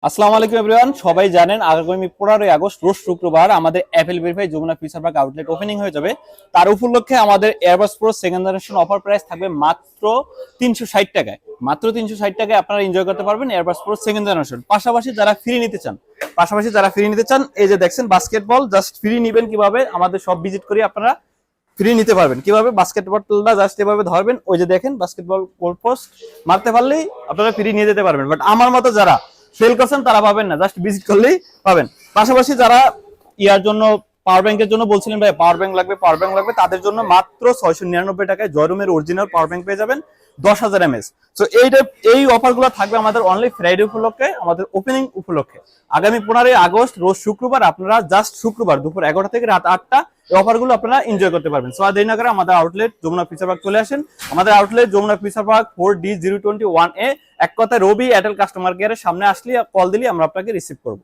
আসসালামু আলাইকুম এভরিওয়ান, সবাই জানেন আগামী 15 আগস্ট রোজ শুক্রবার আমাদের Apple verify Jamuna future park outlet opening হয়ে যাবে। তার উপলক্ষে আমাদের AirPods pro second generation offer price থাকবে মাত্র 360 টাকায়। মাত্র 360 টাকায় আপনারা এনজয় করতে পারবেন এয়ারবাস প্রো সেকেন্ড জেনারেশন। পাশাপাশি যারা ফ্রি নিতে চান এই যে দেখছেন বাস্কেটবল জাস্ট ফ্রি নেবেন কিভাবে, আমাদের সব ভিজিট করে আপনারা ফ্রি নিতে পারবেন। কিভাবে বাস্কেটবলটা জাস্ট এভাবে ধরবেন, ওই যে দেখেন বাস্কেটবল গোল পোস্ট মারতে পারলেই আপনারা ফ্রি নিয়ে যেতে পারবেন। বাট আমার মতো যারা সেল করছেন তারা পাবেন না, জাস্ট ভিজিট করলেই পাবেন। পাশাপাশি যারা ইয়ার জন্য পাওয়ার ব্যাংকের জন্য বলছিলেন ভাই পাওয়ার ব্যাংক লাগবে তাদের জন্য মাত্র 699 টাকায় জয়রুমের অরিজিনাল পাওয়ার ব্যাংক পেয়ে যাবেন 10,000 mAh। তো এই অফারগুলো থাকবে আমাদের অনলি ফ্রাইডে উপলক্ষে, আমাদের ওপেনিং উপলক্ষে। আগামী 15 আগস্ট রোজ শুক্রবার আপনারা জাস্ট শুক্রবার দুপুর 11টা থেকে রাত 8টা এই অফারগুলো আপনারা এনজয় করতে পারবেন। সো আর দেরি না করে আমাদের আউটলেট যমুনা ফিচার পার্ক চলে আসেন। আমাদের outlet Jamuna future park 4D021A, এক কথায় রবি এয়ারটেল কাস্টমার কেয়ারের সামনে আসলে কল দিলে আমরা আপনাকে রিসিভ করবো।